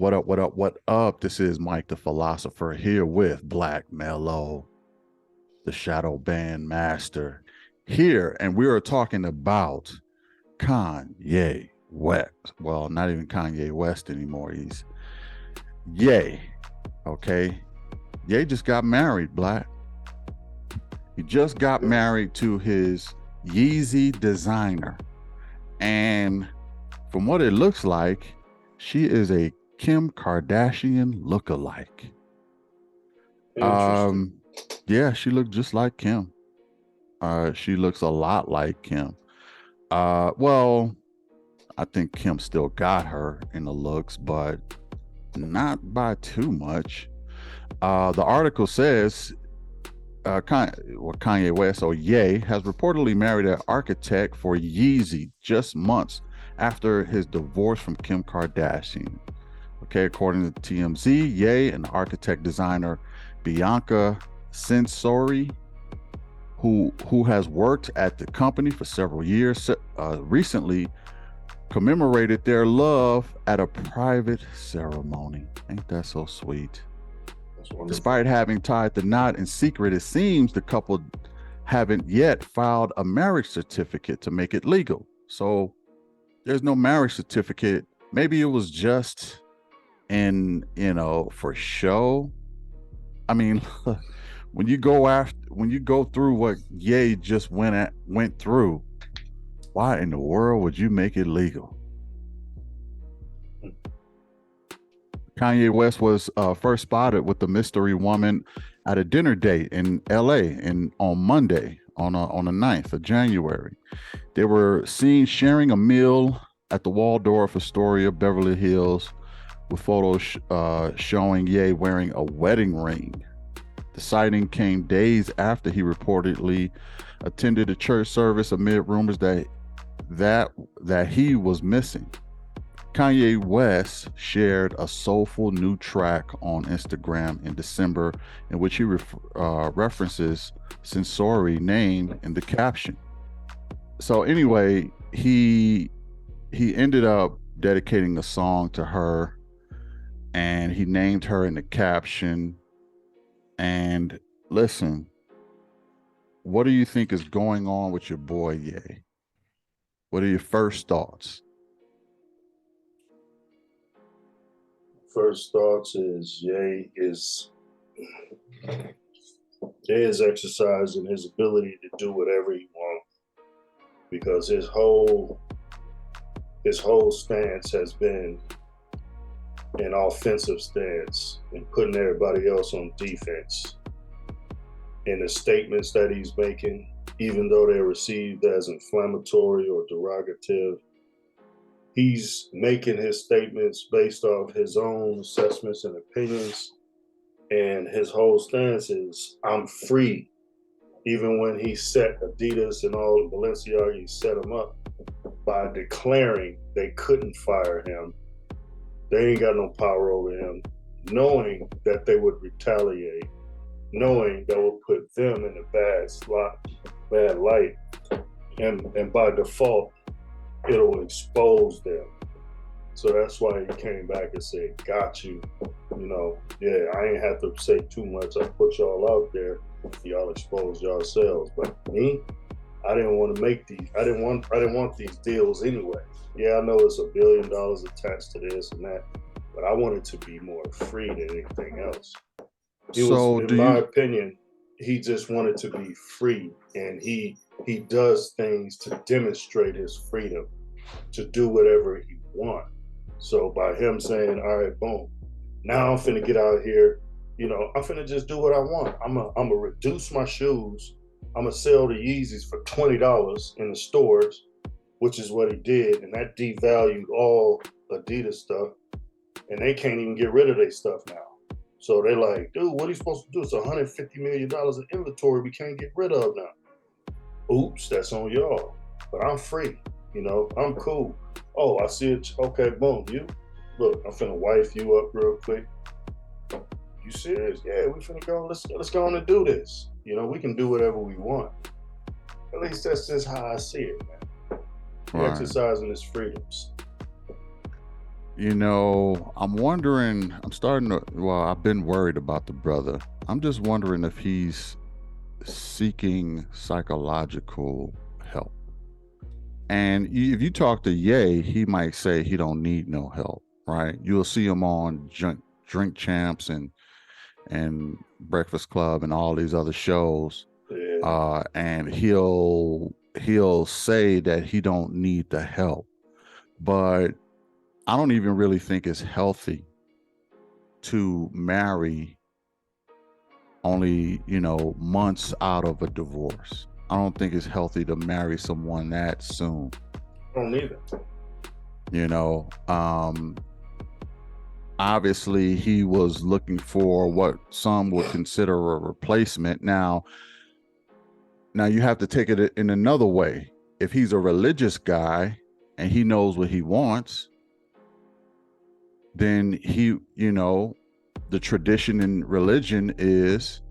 What up, what up, what up? This is Mike the Philosopher here with Black Mellow, the Shadow Band Master here. And we are talking about Kanye West. Well, not even Kanye West anymore. He's Ye. Okay. Ye just got married, Black. He just got married to his Yeezy designer. And from what it looks like, she is a Kim Kardashian lookalike. Interesting. Yeah, she looked just like Kim. She looks a lot like Kim. Well, I think Kim still got her in the looks, but not by too much. The article says Kanye West, or Ye, has reportedly married an architect for Yeezy just months after his divorce from Kim Kardashian. Okay, according to TMZ, Ye and architect designer Bianca Sensori, who has worked at the company for several years, recently commemorated their love at a private ceremony. Ain't that so sweet? Despite having tied the knot in secret, it seems the couple haven't yet filed a marriage certificate to make it legal. So there's no marriage certificate. Maybe it was just for show. I mean, when you go through what Ye just went through, why in the world would you make it legal? Kanye West was first spotted with the mystery woman at a dinner date in L.A. on Monday, on the 9th of January. They were seen sharing a meal at the Waldorf Astoria, Beverly Hills, with photos showing Ye wearing a wedding ring. The sighting came days after he reportedly attended a church service amid rumors that he was missing. Kanye West shared a soulful new track on Instagram in December in which he references Sensori name in the caption. So anyway, he ended up dedicating a song to her, and he named her in the caption. And listen, what do you think is going on with your boy Ye? What are your first thoughts? First thoughts is Jay is exercising his ability to do whatever he wants because his whole stance has been an offensive stance and putting everybody else on defense. And the statements that he's making, even though they're received as inflammatory or derogative, he's making his statements based off his own assessments and opinions. And his whole stance is, I'm free. Even when he set Adidas and all the Balenciaga, he set them up by declaring they couldn't fire him. They ain't got no power over him, knowing that they would retaliate, knowing that would put them in a bad light. And by default, it'll expose them. So that's why he came back and said, got you. Yeah, I ain't have to say too much. I put y'all out there. Y'all expose yourselves. But me, I didn't want to make these. I didn't want these deals anyway. Yeah, I know it's $1 billion attached to this and that, but I wanted to be more free than anything else. In my opinion, he just wanted to be free, and he does things to demonstrate his freedom to do whatever he wants. So by him saying, all right, boom, now I'm finna get out here, I'm finna just do what I want. I'm gonna reduce my shoes. I'm gonna sell the Yeezys for $20 in the stores, which is what he did, and that devalued all Adidas stuff, and they can't even get rid of their stuff now. So they're like, dude, what are you supposed to do? It's $150 million of inventory we can't get rid of now. Oops, that's on y'all. But I'm free. I'm cool. Oh, I see it. Okay, boom. Look, I'm finna wife you up real quick. You serious? Yeah, we finna go. Let's go on and do this. We can do whatever we want. At least that's just how I see it, man. Right. Exercising his freedoms. I'm wondering, I'm starting to, well, I've been worried about the brother. I'm just wondering if he's seeking psychological help. And if you talk to Ye, he might say he don't need no help, right? You'll see him on Drink Champs and Breakfast Club and all these other shows, Yeah. and he'll say that he don't need the help, but I don't even really think it's healthy to marry only months out of a divorce. I don't think it's healthy to marry someone that soon. I don't need it. You know, obviously he was looking for what some would consider a replacement. Now you have to take it in another way. If he's a religious guy and he knows what he wants, then the tradition in religion is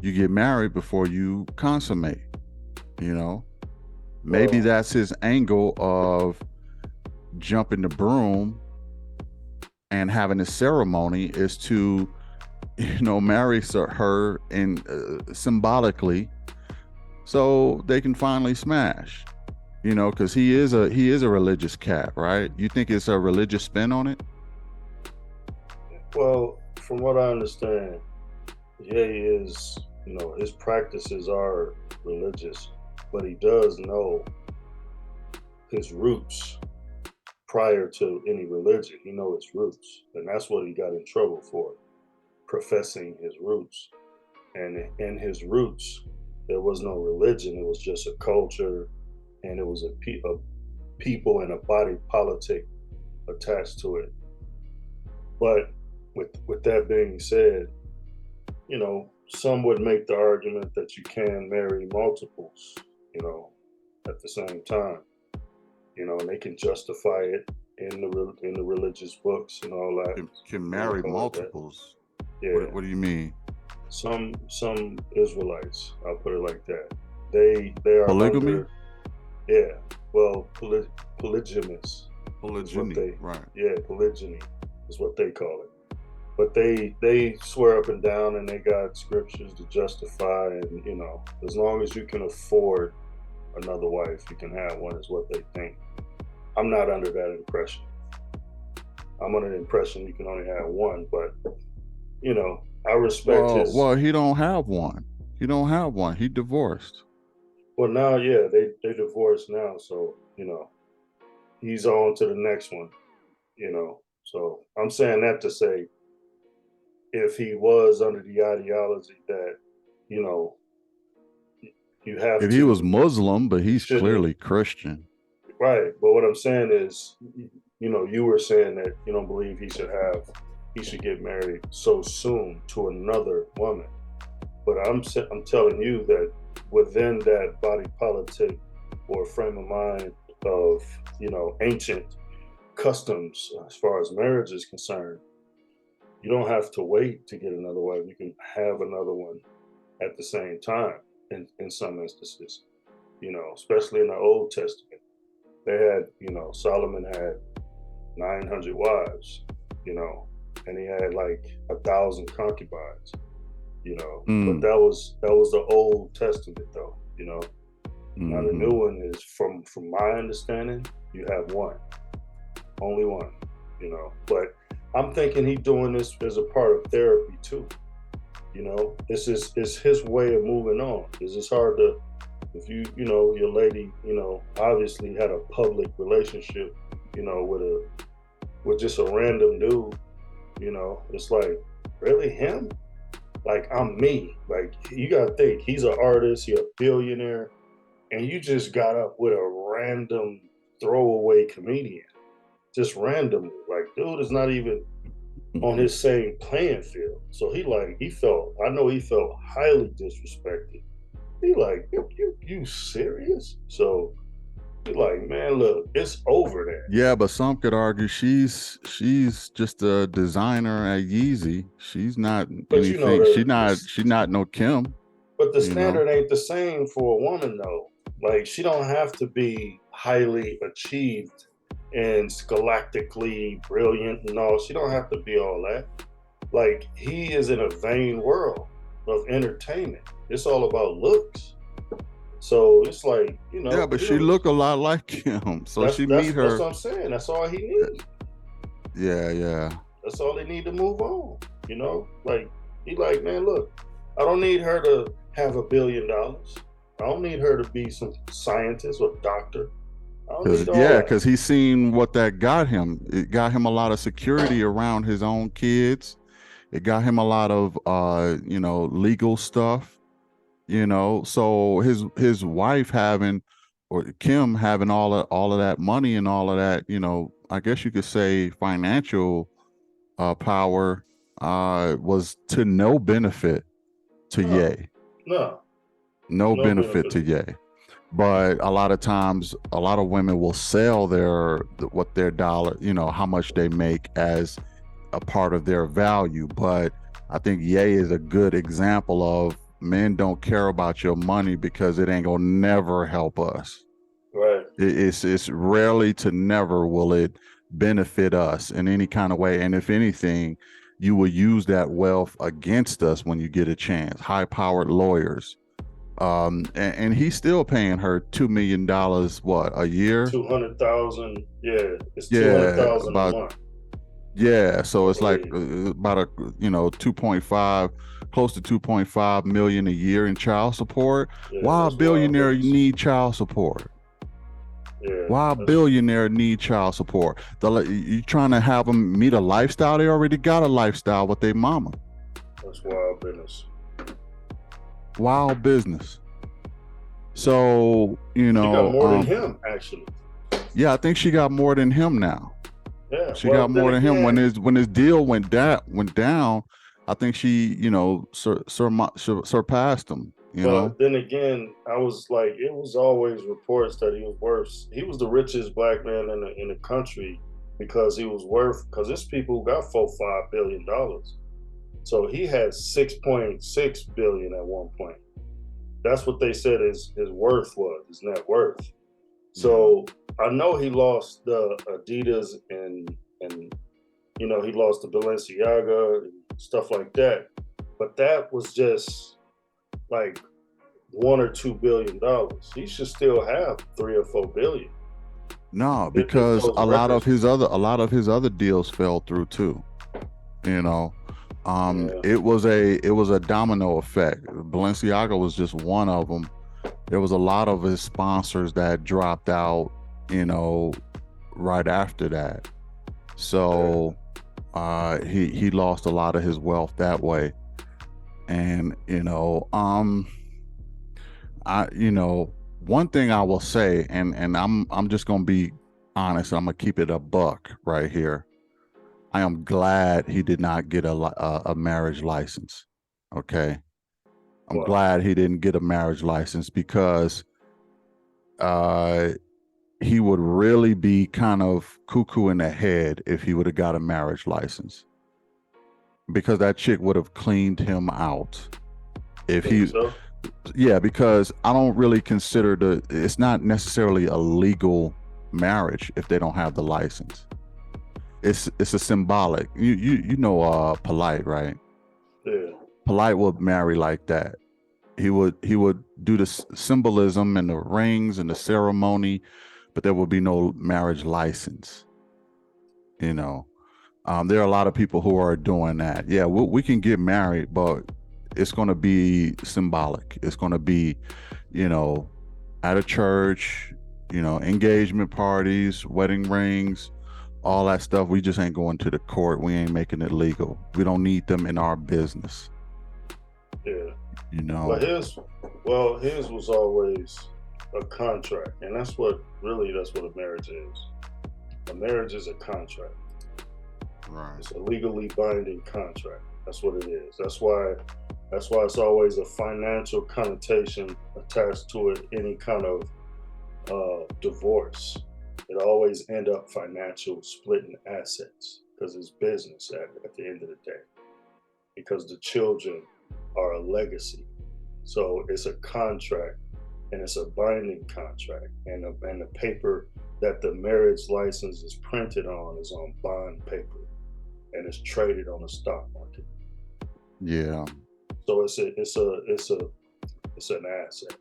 you get married before you consummate, you know. Maybe Well, that's his angle of jumping the broom and having a ceremony is to, marry her in symbolically so they can finally smash. Because he is a religious cat, right? You think it's a religious spin on it? well, from what I understand, yeah, he is. His practices are religious, but he does know his roots prior to any religion. He know his roots, and that's what he got in trouble for, professing his roots. And in his roots, there was no religion. It was just a culture, and it was a people and a body politic attached to it. But with that being said, some would make the argument that you can marry multiples, you know, at the same time, and they can justify it in the religious books and all that. Can You want to marry call it that? multiples. Yeah. What do you mean? Some Israelites, I'll put it like that. They are Polygamy? under, yeah. Well, polygamous is what Polygyny, they, right. yeah, polygyny is what they call it. But they swear up and down, and they got scriptures to justify, and as long as you can afford another wife, you can have one, is what they think. I'm not under that impression. I'm under the impression you can only have one, but I respect his. Well, he don't have one. He don't have one. He divorced. Well, now, yeah, they divorced now, so he's on to the next one. So I'm saying that to say, if he was under the ideology that you know you have If he was to, Muslim, but you he's shouldn't. clearly Christian. Right. But what I'm saying is, you were saying that you don't believe he should get married so soon to another woman. But I'm telling you that within that body politic or frame of mind of ancient customs as far as marriage is concerned, you don't have to wait to get another wife. You can have another one at the same time in some instances. Especially in the Old Testament, they had Solomon had 900 wives, you know, and he had like 1,000 concubines, But Mm, that was the Old Testament, though. Now the new hmm. one is from my understanding, you have one, only one, But I'm thinking he's doing this as a part of therapy too. This is his way of moving on. It's hard to, if your lady, obviously had a public relationship, with just a random dude, it's like, really him? Like, I'm me. Like, you gotta think, he's an artist, he's a billionaire, and you just got up with a random throwaway comedian. Just randomly. Like, dude is not even on his same playing field. So I know he felt highly disrespected. He like, you serious? So he like, man, look, it's over there. Yeah, but some could argue she's just a designer at Yeezy. She's not But anything. She not no Kim. but the You know. standard ain't the same for a woman though. Like, she don't have to be highly achieved and galactically brilliant and all. She don't have to be all that. Like, he is in a vain world of entertainment. It's all about looks. So it's like, Yeah, but he she don't. look a lot like him. So That's she that's meet that's her. what I'm saying. That's all he needs. Yeah, yeah. That's all they need to move on. Like, he like, man, look, I don't need her to have $1 billion. I don't need her to be some scientist or doctor. I don't Cause need all yeah, that. cause he seen what that got him. It got him a lot of security around his own kids. It got him a lot of legal stuff. So his wife having, or Kim having all of that money and all of that, I guess you could say financial power was to no benefit to No, Ye. no, No no benefit benefit to to Ye. But a lot of times, a lot of women will sell what their dollar, how much they make as a part of their value. But I think Ye is a good example of men don't care about your money because it ain't gonna never help us. right. It's rarely to never will it benefit us in any kind of way. And if anything, you will use that wealth against us when you get a chance. High powered lawyers. And he's still paying her $2 million, what, a year? 200,000. Yeah, it's two hundred Yeah, thousand a about month, yeah. So I it's like believe. about 2.5, close to 2.5 million a year in child support. Yeah, Why a that's wild billionaire business. need child support? Yeah, Why a that's billionaire need child support? You trying to have them meet a lifestyle? They already got a lifestyle with their mama. that's wild business. Wild business. So She got more than him, actually. yeah, I think she got more than him now. Yeah. She got Well, then more than him when again, his deal went down. I think she surpassed him. but then again, I was like, it was always reports that he was worth. He was the richest black man in the country because he was worth. Because there's people who got $4-5 billion. So he had 6.6 billion at one point. That's what they said his worth was, his net worth. Yeah. So I know he lost the Adidas and he lost the Balenciaga and stuff like that. But that was just like $1 or $2 billion. He should still have 3 or 4 billion No, if because those records. a lot of his other deals fell through too. You know, Yeah, it was a domino effect. Balenciaga was just one of them. There was a lot of his sponsors that dropped out. You know, right after that. yeah, So he lost a lot of his wealth that way. And one thing I will say, and I'm just gonna be honest, I'm gonna keep it a buck right here. I am glad he did not get a marriage license. Okay, I'm wow. glad he didn't get a marriage license because uh, he would really be kind of cuckoo in the head if he would have got a marriage license because that chick would have cleaned him out. You If think he, so? yeah, because I don't really consider it's not necessarily a legal marriage if they don't have the license. It's a symbolic. Polite, right? Yeah, Polite would marry like that. He would do the symbolism and the rings and the ceremony, but there would be no marriage license. You know, there are a lot of people who are doing that. Yeah, we can get married, but it's going to be symbolic. It's going to be, you know, at a church, engagement parties, wedding rings, all that stuff. We just ain't going to the court. We ain't making it legal. We don't need them in our business. yeah. You But know. his was always a contract, and that's what a marriage is. A marriage is a contract. Right. It's a legally binding contract. That's what it is. That's why it's always a financial connotation attached to it. Any kind of divorce, it always end up financial splitting assets because it's business at the end of the day. Because the children are a legacy, so it's a contract and it's a binding contract, and the paper that the marriage license is printed on is on bond paper and it's traded on the stock market. Yeah. So it's an asset,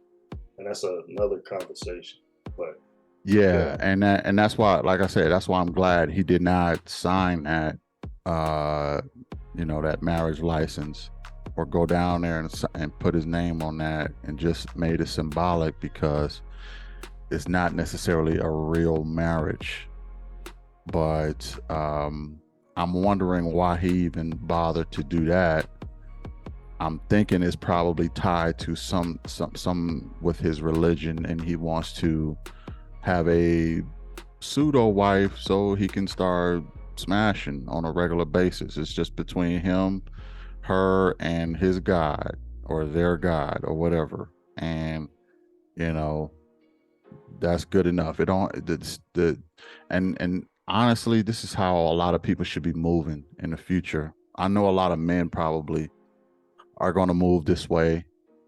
and that's another conversation. But Yeah, yeah, and that's why, like I said, that's why I'm glad he did not sign that, uh, that marriage license, or go down there and put his name on that, and just made it symbolic, because it's not necessarily a real marriage. But I'm wondering why he even bothered to do that. I'm thinking it's probably tied to some with his religion, and he wants to have a pseudo wife so he can start smashing on a regular basis. It's just between him, her, and his God, or their God, or whatever. And you know, that's good enough. It don't the and honestly, this is how a lot of people should be moving in the future. I know a lot of men probably are going to move this way.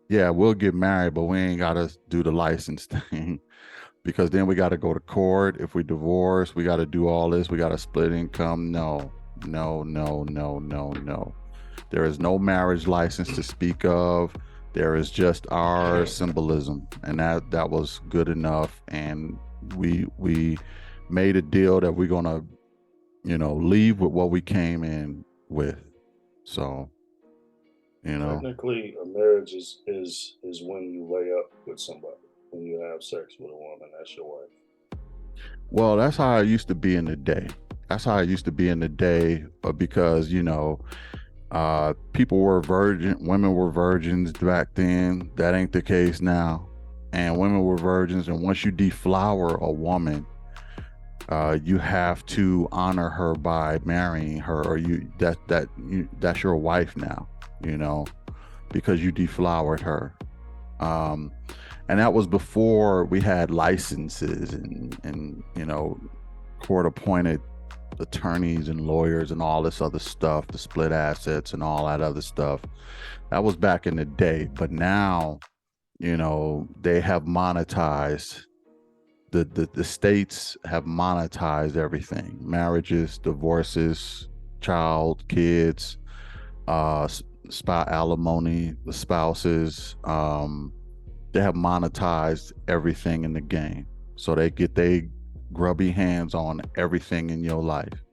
Yeah, we'll get married, but we ain't got to do the license thing, because then we got to go to court. If we divorce, we got to do all this. We got to split income. No, no, no, no, no, no. There is no marriage license to speak of. There is just our symbolism, and that was good enough. And we made a deal that we're gonna, leave with what we came in with. So, you know. technically, a marriage is when you lay up with somebody, when you have sex with a woman. That's your wife. Well, that's how I used to be in the day. That's how I used to be in the day, because people were women were virgins back then. That ain't the case now. And women were virgins, and once you deflower a woman, you have to honor her by marrying her, or that's your wife now. You know, because you deflowered her. Um, and that was before we had licenses and court appointed attorneys and lawyers and all this other stuff, the split assets and all that other stuff. That was back in the day. But now, they have monetized, the states have monetized everything: marriages, divorces, child, kids, alimony, the spouses. They have monetized everything in the game, so they get they grubby hands on everything in your life.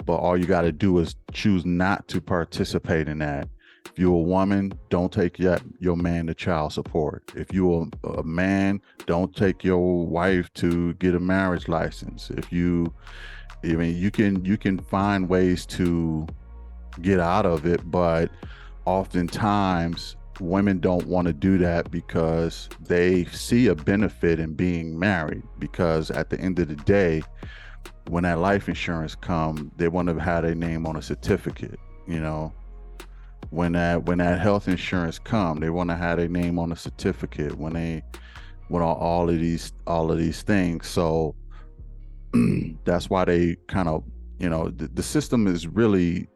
But all you got to do is choose not to participate in that. If you're a woman, don't take your man to child support. If you're a man, don't take your wife to get a marriage license. You can find ways to get out of it, but oftentimes women don't want to do that because they see a benefit in being married. Because at the end of the day, when that life insurance come, they want to have their name on a certificate. You know, when that health insurance come, they want to have their name on a certificate. When all of these things. So that's why they kind of, the system is really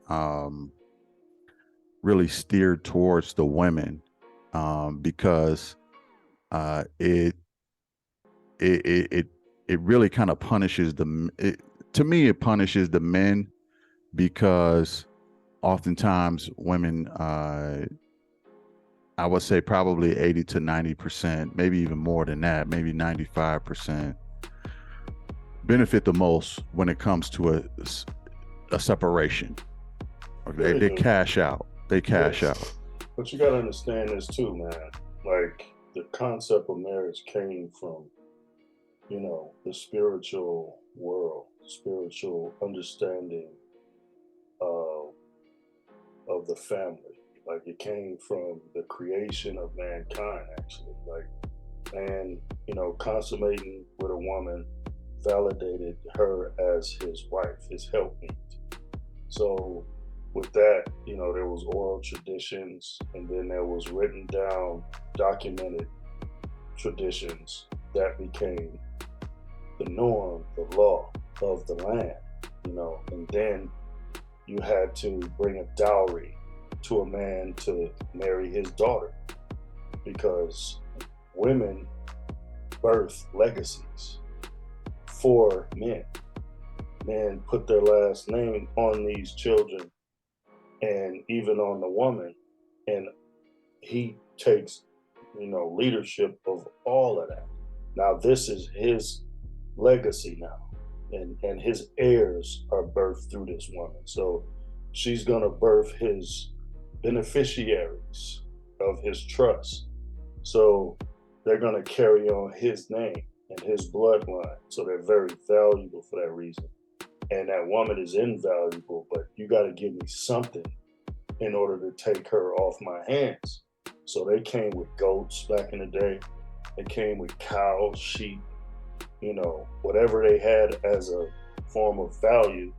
steered towards the women, because it it it it really kind of punishes to me, it punishes the men, because oftentimes women, I would say probably 80 to 90%, maybe even more than that, maybe 95%, benefit the most when it comes to a separation. Yeah, Okay, they they do. cash out. They cash Yes, out. but you got to understand this too, man. Like the concept of marriage came from the spiritual world, spiritual understanding of of the family. Like it came from the creation of mankind, actually. Like man, consummating with a woman validated her as his wife, his helpmeet. So with that, there was oral traditions, and then there was written down, documented traditions that became the norm, the law of the land, and then you had to bring a dowry to a man to marry his daughter because women birth legacies for men. Men put their last name on these children and even on the woman. And he takes, leadership of all of that. Now this is his legacy now. And his heirs are birthed through this woman. So she's gonna birth his beneficiaries of his trust. So they're gonna carry on his name and his bloodline. So they're very valuable for that reason. And that woman is invaluable, but you gotta give me something in order to take her off my hands. So they came with goats back in the day. They came with cows, sheep, whatever they had as a form of value.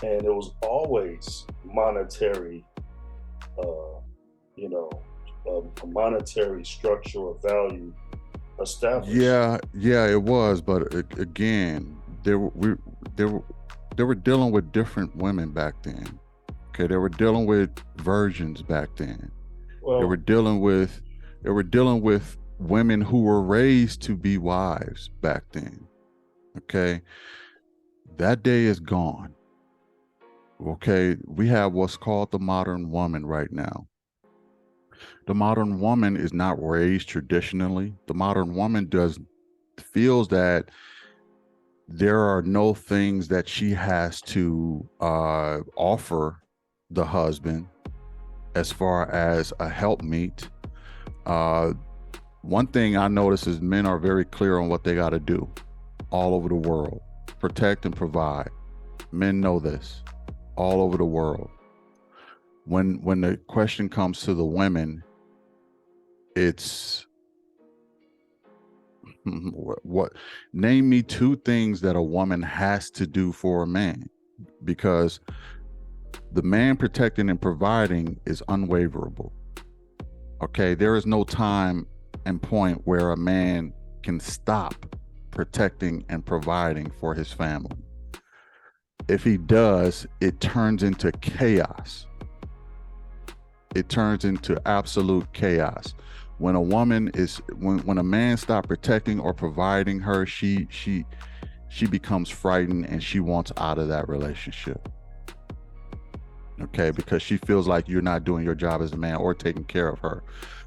And it was always monetary, a monetary structure of value established. Yeah, it was, but again, they were they were dealing with different women back then. Okay, they were dealing with virgins back then. They were Well, dealing with they were dealing with women who were raised to be wives back then. Okay, that day is gone. Okay, we have what's called the modern woman right now. The modern woman is not raised traditionally. The modern woman does feels that there are no things that she has to offer the husband as far as a helpmeet. Uh, One thing I notice is men are very clear on what they got to do all over the world: protect and provide. Men know this all over the world. When the question comes to the women, it's what name me two things that a woman has to do for a man, because the man protecting and providing is unwaverable. Okay, there is no time and point where a man can stop protecting and providing for his family. If he does, it turns into chaos. It turns into absolute chaos. When a woman is when a man stops protecting or providing her, she becomes frightened and she wants out of that relationship. Okay, because she feels like you're not doing your job as a man or taking care of her.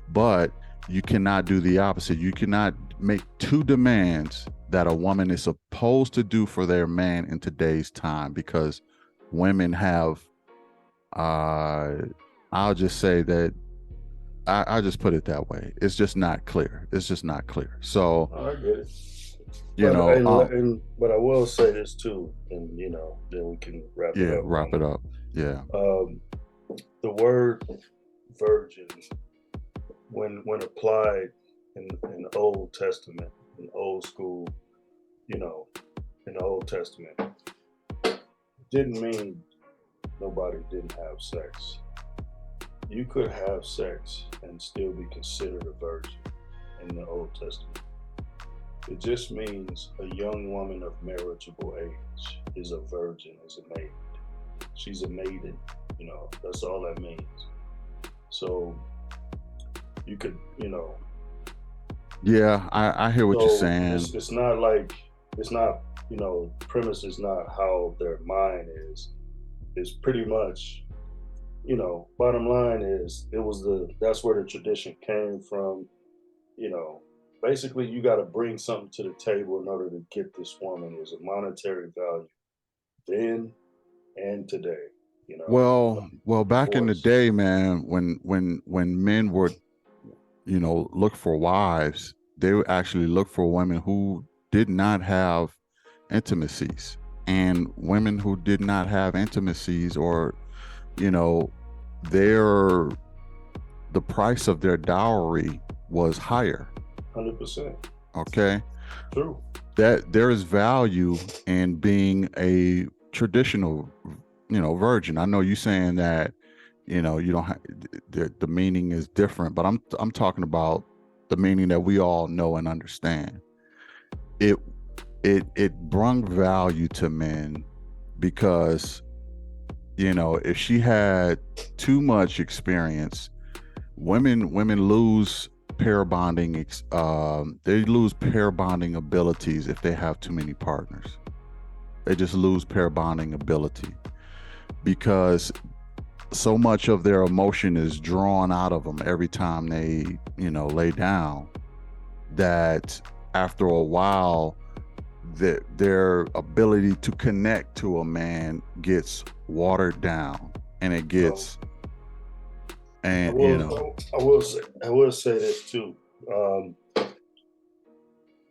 But you cannot do the opposite. You cannot make two demands that a woman is supposed to do for their man in today's time, because women have I'll just say that I just put it that way. It's just not clear. It's just not clear. So, I get it. you But know, but I will say this too, and then we can wrap it yeah, up wrap on it up. Yeah. it. The word virgin, when applied in the Old Testament, in old school, you know, in the Old Testament, didn't mean nobody didn't have sex. You could have sex and still be considered a virgin in the Old Testament. It just means a young woman of marriageable age is a virgin, is a maid. She's a maiden, that's all that means. So you could, Yeah, I hear what you're so saying. it's not like it's not, premise is not how their mind is. It's pretty much, bottom line is that's where the tradition came from, you know. Basically you gotta bring something to the table in order to get this woman. Is a monetary value then and today, Well, back in the divorce. day, man, when men would, look for wives, they would actually look for women who did not have intimacies. And women who did not have intimacies, or, you know, their the price of their dowry was higher. 100% Okay. true. That there is value in being a traditional, virgin. I know you saying that, you don't have the meaning is different, but I'm talking about the meaning that we all know and understand. It it brung value to men because, if she had too much experience, women lose pair bonding. They lose pair bonding abilities if they have too many partners. They just lose pair bonding ability because so much of their emotion is drawn out of them every time they, lay down, that after a while, their ability to connect to a man gets watered down, and it Well, gets, and you know, I will say this too,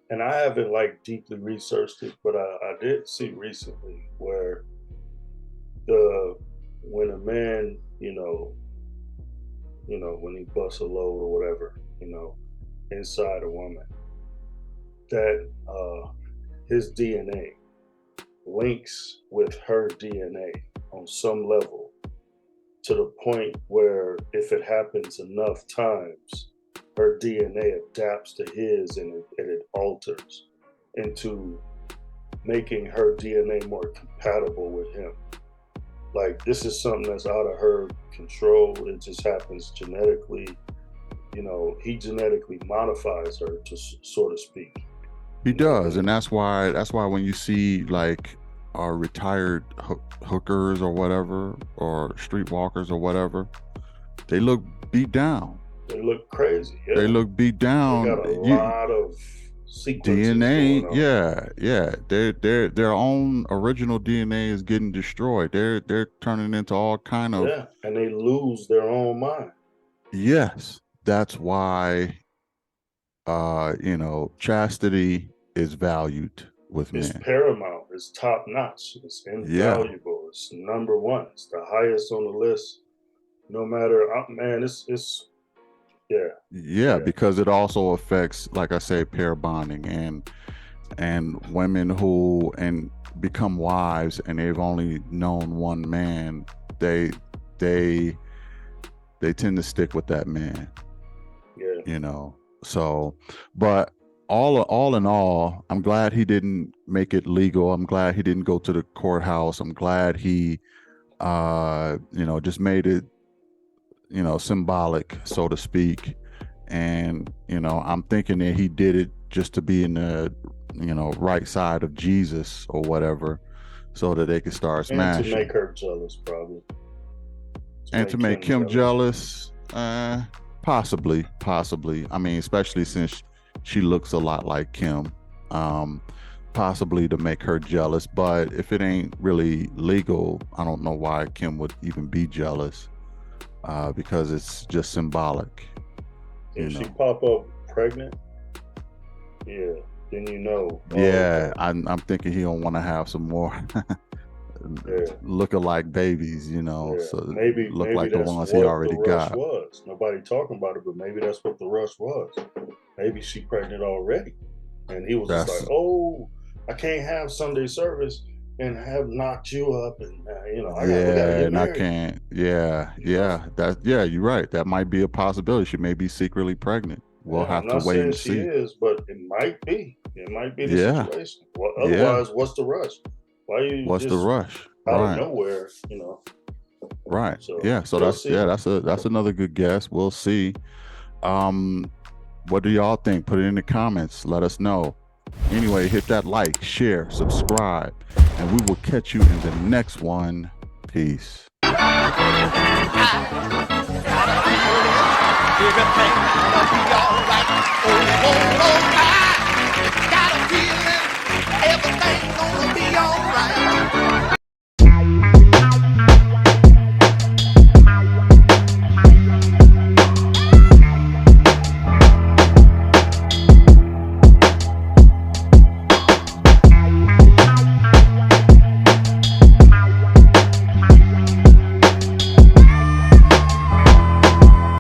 and I haven't like deeply researched it, but I did see recently where the when a man, when he busts a load or whatever, inside a woman, that his DNA links with her DNA on some level to the point where if it happens enough times, her DNA adapts to his and it alters into making her DNA more compatible with him. Like this is something that's out of her control. It just happens genetically. He genetically modifies her to so to speak. he You know what I does, and mean? that's why when you see like our retired hookers or whatever, or streetwalkers or whatever, they look beat down. They look crazy, They yeah. look beat They got down. a lot of sequences DNA, going on. yeah, yeah. Their own original DNA is getting destroyed. They're turning into all kind of, Yeah, and they lose their own mind. yes. That's why chastity is valued with It's men. paramount. It's top notch. It's Yeah. invaluable. It's number one. It's the highest on the list. No matter, man. It's yeah, Yeah, yeah, because it also affects, like I say, pair bonding, and women who and become wives and they've only known one man, they they they tend to stick with that man, yeah. you know. So, but all in all, I'm glad he didn't make it legal. I'm glad he didn't go to the courthouse. I'm glad he just made it, symbolic, so to speak. And, I'm thinking that he did it just to be in the, right side of Jesus or whatever, so that they could start And to make smashing. her jealous, probably to And to make make him him jealous. jealous, possibly. I mean, especially since she looks a lot like Kim. Um, Possibly to make her jealous. But if it ain't really legal, I don't know why Kim would even be jealous, because it's just symbolic, you If she know. pop up pregnant, yeah, then Oh, Yeah, okay, I'm thinking he don't want to have some more yeah, look-alike babies, yeah. so look Maybe like the that's ones he what the already rush got. was. Nobody talking about it, but maybe that's what the rush was. Maybe she pregnant already, and he was just like, That's "Oh, I can't have Sunday service and have knocked you up, and we got to Yeah, get and I married." can't. Yeah, You know, yeah. You're right. That might be a possibility. She may be secretly pregnant. We'll yeah. I'm have to not wait saying and she see. is, but it might be. It might be the Yeah, situation. Well, yeah. otherwise, what's the rush? Why you What's the just rush? out of Right, nowhere? right. So Yeah. So we'll that's, yeah. see. That's another good guess. We'll see. Um, what do y'all think? Put it in the comments. Let us know. Anyway, hit that like, share, subscribe, and we will catch you in the next one. Peace. Everything gonna be alright. Oh, oh, oh,